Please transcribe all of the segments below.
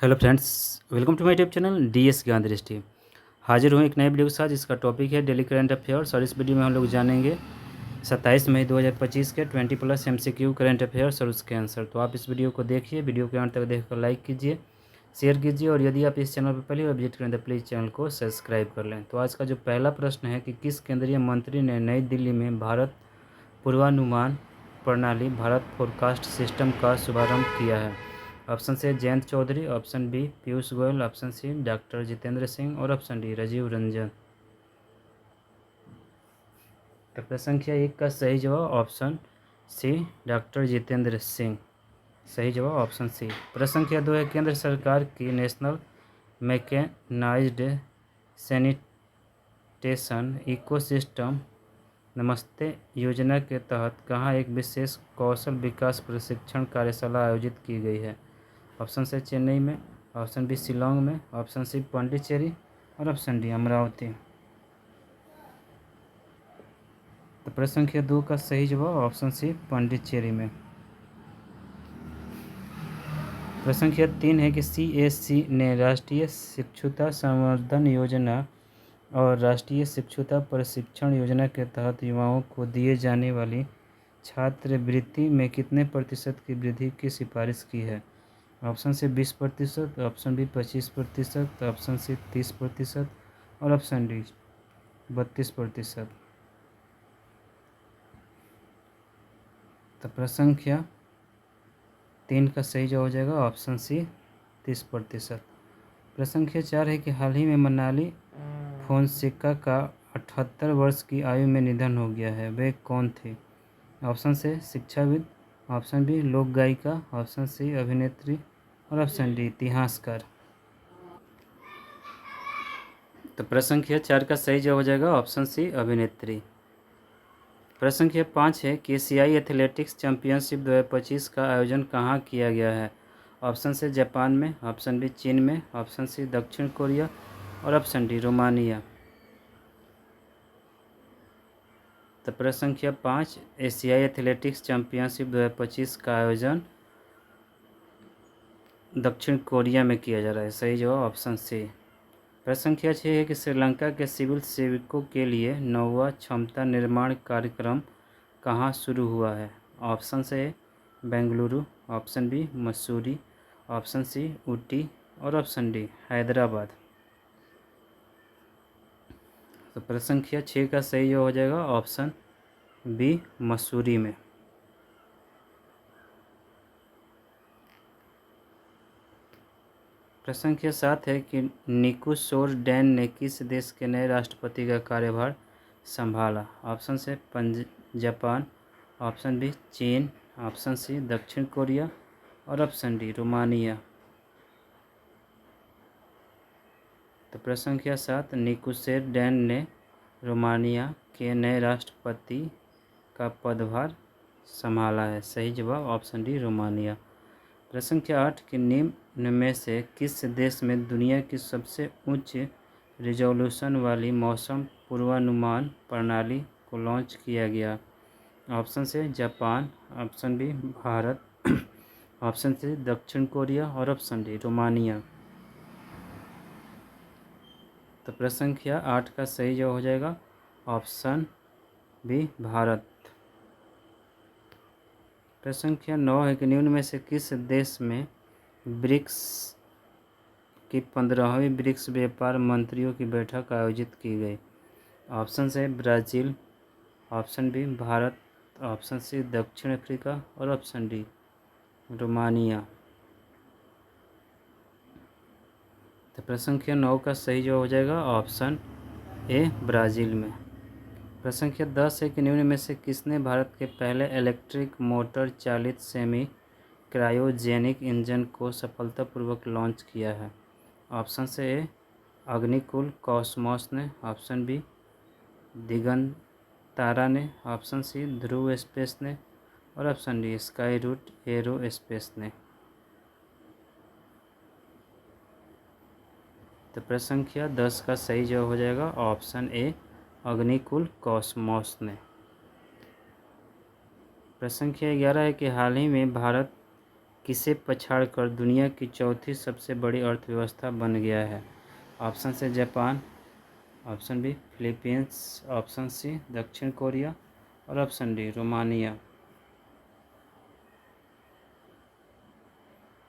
Hello friends, welcome to my YouTube channel DS Gyan Drishti. हाजिर हूँ एक नए वीडियो के साथ जिसका टॉपिक है डेली करंट अफेयर्स। और इस वीडियो में हम लोग जानेंगे 27 मई 2025 के 20+ एमसीक्यू करंट अफेयर्स और उसके आंसर। तो आप इस वीडियो को देखिए, वीडियो के अंत तक देखकर लाइक कीजिए, शेयर कीजिए, और यदि आप इस चैनल पर पहली बार विजिट करें तो प्लीज़ चैनल को सब्सक्राइब कर लें। तो आज का जो पहला प्रश्न है कि किस केंद्रीय मंत्री ने नई दिल्ली में भारत पूर्वानुमान प्रणाली भारत फोरकास्ट सिस्टम का शुभारंभ किया है? ऑप्शन से Jayant Chaudhary, option B Piyush Goyal, option C doctor Jitendra Singh और ऑप्शन डी राजीव रंजन। तो प्रश्न संख्या 1 का सही जवाब option C doctor Jitendra Singh. सही जवाब ऑप्शन सी। प्रश्न संख्या 2 है केंद्र सरकार की नेशनल मैकेनाइज्ड सैनिटेशन इकोसिस्टम नमस्ते योजना के तहत कहाँ एक विशेष कौशल विकास प्रशिक्षण कार्यशाला आयोजित की गई है? ऑप्शन से चेन्नई में, ऑप्शन बी शिलोंग में, ऑप्शन सी पांडिचेरी और ऑप्शन डी अमरावती। तो प्रश्न संख्या 2 का सही जवाब ऑप्शन सी पांडिचेरी में। प्रश्न संख्या 3 है कि CSC ने राष्ट्रीय शिक्षुता संवर्धन योजना और राष्ट्रीय शिक्षुता प्रशिक्षण योजना के तहत युवाओं को दिए जाने वाली छात्रवृत्ति में कितने प्रतिशत की वृद्धि की सिफारिश की है? ऑप्शन से 20%, ऑप्शन बी 25%, ऑप्शन सी 30% और ऑप्शन डी 32%। तो प्रश्न संख्या 3 का सही जवाब हो जाएगा ऑप्शन सी 30%। प्रश्न संख्या 4 है कि हाल ही में मनाली फोनसेका का 78 वर्ष की आयु में निधन हो गया है, वे कौन थे? ऑप्शन से शिक्षाविद, ऑप्शन बी लोक गायिका, ऑप्शन सी अभिनेत्री और ऑप्शन डी इतिहासकार। तो प्रश्न संख्या 4 का सही जवाब हो जाएगा ऑप्शन सी अभिनेत्री। प्रश्न संख्या 5 है कि एशियाई एथलेटिक्स चैंपियनशिप 2025 का आयोजन कहाँ किया गया है? ऑप्शन से जापान में, ऑप्शन बी चीन में, ऑप्शन सी दक्षिण कोरिया और ऑप्शन डी रोमानिया। तो प्रश्न संख्या 5 एशियाई एथलेटिक्स चैंपियनशिप 2025 का आयोजन दक्षिण कोरिया में किया जा रहा है। सही जवाब ऑप्शन सी। प्रश्न संख्या 6 है कि श्रीलंका के सिविल सेवकों के लिए 9वां क्षमता निर्माण कार्यक्रम कहाँ शुरू हुआ है? ऑप्शन से Bengaluru, option B Mussoorie, option C Ooty और ऑप्शन डी हैदराबाद। तो प्रश्न संख्या 6 का सही जवाब हो जाएगा ऑप्शन बी मसूरी में। प्रश्न संख्या 7 है कि निकोसोरडैन ने किस देश के नए राष्ट्रपति का कार्यभार संभाला? ऑप्शन से जापान, ऑप्शन बी चीन, ऑप्शन सी दक्षिण कोरिया और ऑप्शन डी रोमानिया। तो प्रश्न संख्या 7 निकोसोरडैन ने रोमानिया के नए राष्ट्रपति का पदभार संभाला है। सही जवाब ऑप्शन डी रोमानिया। प्रश्न संख्या 8 के निम्न में से किस देश में दुनिया की सबसे उच्च रिजोल्यूशन वाली मौसम पूर्वानुमान प्रणाली को लॉन्च किया गया? ऑप्शन से Japan, option B Bharat, option C दक्षिण कोरिया और ऑप्शन डी रोमानिया। तो प्रश्न संख्या 8 का सही जवाब हो जाएगा ऑप्शन बी भारत। प्रश्न संख्या 9 है कि निम्न में से किस देश में ब्रिक्स की 15वीं ब्रिक्स व्यापार मंत्रियों की बैठक आयोजित की गई? ऑप्शन से Brazil, option B Bharat, option C दक्षिण अफ्रीका और ऑप्शन डी रोमानिया। तो प्रश्न संख्या 9 का सही जवाब हो जाएगा ऑप्शन ए ब्राज़ील में। प्रश्न संख्या 10 है कि निम्न में से किसने भारत के पहले इलेक्ट्रिक मोटर चालित सेमी क्रायोजेनिक इंजन को सफलतापूर्वक लॉन्च किया है? ऑप्शन से ए अग्निकुल कॉस्मोस ने, ऑप्शन बी दिगंतारा ने, ऑप्शन सी ध्रुव स्पेस ने और option D Skyroot Aerospace ने। तो प्रश्न संख्या 10 का सही जवाब हो जाएगा ऑप्शन ए अग्निकुल कॉस्मोस ने। प्रश्न संख्या 11 है कि हाल ही में भारत किसे पछाड़कर दुनिया की चौथी सबसे बड़ी अर्थव्यवस्था बन गया है? ऑप्शन से Japan, option B Philippines, option C दक्षिण कोरिया और ऑप्शन डी रोमानिया।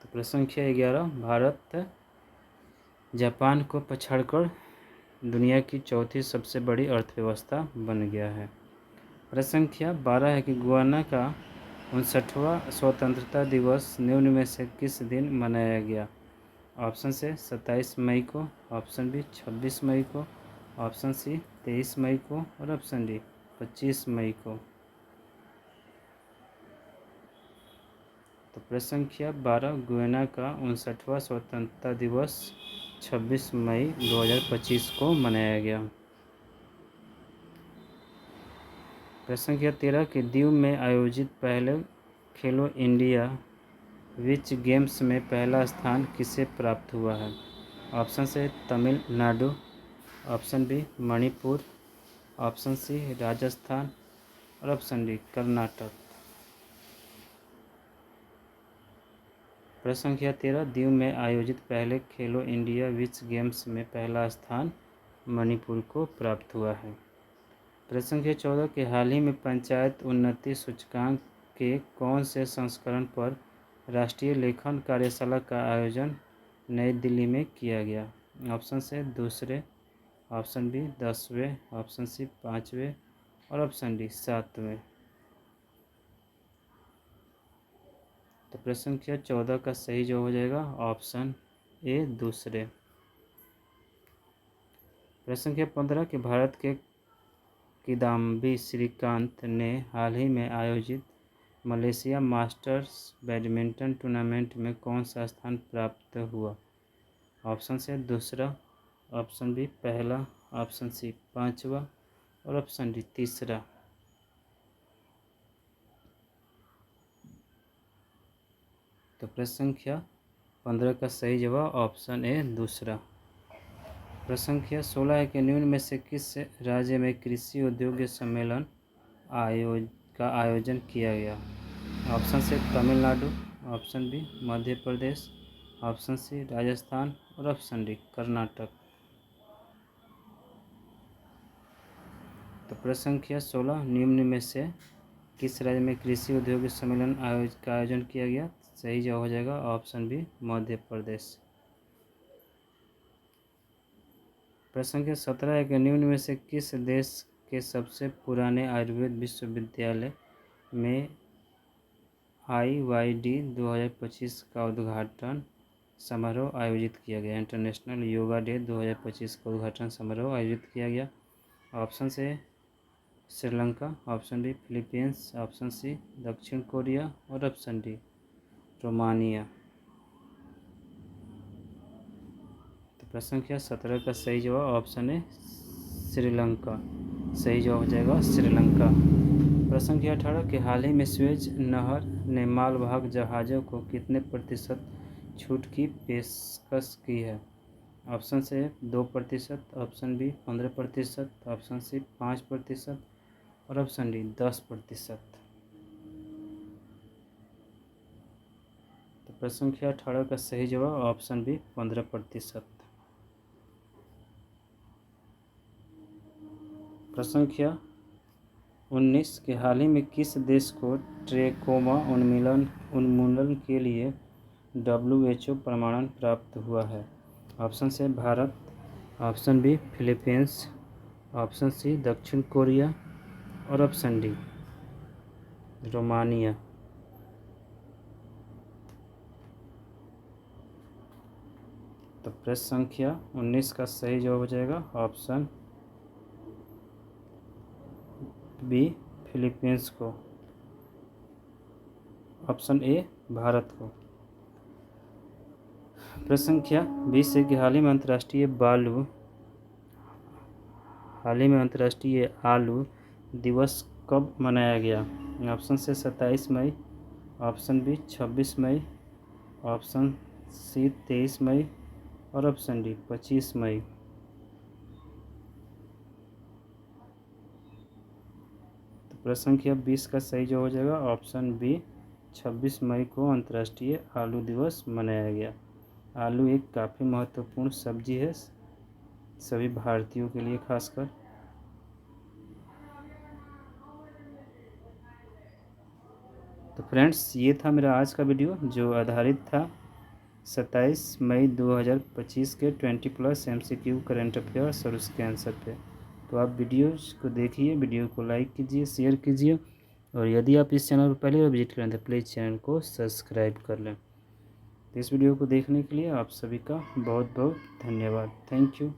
तो प्रश्न संख्या 11, भारत जापान को पछाड़कर दुनिया की चौथी सबसे बड़ी अर्थव्यवस्था बन गया है। प्रश्न संख्या 12 है कि गुयाना का 59वां स्वतंत्रता दिवस निम्न में से किस दिन मनाया गया? ऑप्शन से 27 मई को, ऑप्शन बी 26 मई को, ऑप्शन सी 23 मई को और ऑप्शन डी 25 मई को। तो प्रश्न संख्या 12, गुयाना का 59वां स्वतंत्रता दिवस 26 मई 2025 को मनाया गया। प्रश्न संख्या 13 के दीव में आयोजित पहले खेलो इंडिया विच गेम्स में पहला स्थान किसे प्राप्त हुआ है? ऑप्शन से Tamil Nadu, option B Manipur, option C Rajasthan और ऑप्शन डी कर्नाटक। प्रश्न संख्या 13, दीव में आयोजित पहले खेलो इंडिया विच गेम्स में पहला स्थान मणिपुर को प्राप्त हुआ है। प्रश्न संख्या 14 के हाल ही में पंचायत उन्नति सूचकांक के कौन से संस्करण पर राष्ट्रीय लेखन कार्यशाला का आयोजन नई दिल्ली में किया गया? ऑप्शन से दूसरे, ऑप्शन बी 10वें, ऑप्शन सी 5वें और ऑप्शन डी 7वें। तो प्रश्न संख्या 14 का सही जवाब हो जाएगा ऑप्शन ए दूसरे। प्रश्न संख्या 15 के भारत के किदाम्बी श्रीकांत ने हाल ही में आयोजित मलेशिया मास्टर्स बैडमिंटन टूर्नामेंट में कौन सा स्थान प्राप्त हुआ? ऑप्शन से दूसरा, ऑप्शन बी पहला, ऑप्शन सी 5वां और ऑप्शन डी 3रा। तो प्रश्न संख्या 15 का सही जवाब ऑप्शन ए दूसरा। प्रश्न संख्या 16 है कि निम्न में से किस राज्य में कृषि उद्योग सम्मेलन का आयोजन किया गया? ऑप्शन से Tamil Nadu, option B Madhya Pradesh, option C Rajasthan और ऑप्शन डी कर्नाटक। तो प्रश्न संख्या 16, निम्न में से किस राज्य में कृषि उद्योग सम्मेलन का आयोजन किया गया? सही जवाब हो जाएगा ऑप्शन बी मध्य प्रदेश। प्रश्न संख्या 17 है कि निम्न में से किस देश के सबसे पुराने आयुर्वेद विश्वविद्यालय में IYD 2025 का उद्घाटन समारोह आयोजित किया गया? इंटरनेशनल योगा डे 2025 का उद्घाटन समारोह आयोजित किया गया। ऑप्शन से Sri Lanka, option B Philippines, option C दक्षिण कोरिया और ऑप्शन डी रोमानिया। तो प्रश्न संख्या 17 का सही जवाब ऑप्शन है श्रीलंका। सही जवाब हो जाएगा श्रीलंका। प्रश्न संख्या 18 के हाल ही में स्वेज नहर ने मालवाहक जहाज़ों को कितने प्रतिशत छूट की पेशकश की है? ऑप्शन से 2%, ऑप्शन बी 15%, ऑप्शन सी 5% और ऑप्शन डी 10%। तो प्रश्न संख्या 18 का सही जवाब ऑप्शन बी 15%। प्रश्न संख्या 19 के हाल ही में किस देश को ट्रेकोमा उन्मूलन के लिए WHO प्रमाणन प्राप्त हुआ है? ऑप्शन से Bharat, option B Philippines, option C दक्षिण कोरिया और ऑप्शन डी रोमानिया। तो प्रश्न संख्या 19 का सही जवाब हो जाएगा ऑप्शन बी फिलीपींस को, ऑप्शन ए भारत को। प्रश्न संख्या 20 है कि हाल ही में अंतर्राष्ट्रीय आलू दिवस कब मनाया गया? ऑप्शन से 27 मई, ऑप्शन बी 26 मई, ऑप्शन सी 23 मई और ऑप्शन डी 25 मई। तो प्रश्न संख्या 20 का सही जवाब हो जाएगा ऑप्शन बी 26 मई को अंतर्राष्ट्रीय आलू दिवस मनाया गया। आलू एक काफ़ी महत्वपूर्ण सब्जी है सभी भारतीयों के लिए खासकर। तो फ्रेंड्स, ये था मेरा आज का वीडियो जो आधारित था 27 मई 2025 के 20+ MCQ करंट अफेयर्स और उसके आंसर पे। तो आप वीडियोज़ को देखिए, वीडियो को लाइक कीजिए, शेयर कीजिए, और यदि आप इस चैनल पर पहली बार विजिट करें तो प्लीज़ चैनल को सब्सक्राइब कर लें। तो इस वीडियो को देखने के लिए आप सभी का बहुत बहुत धन्यवाद। Thank you.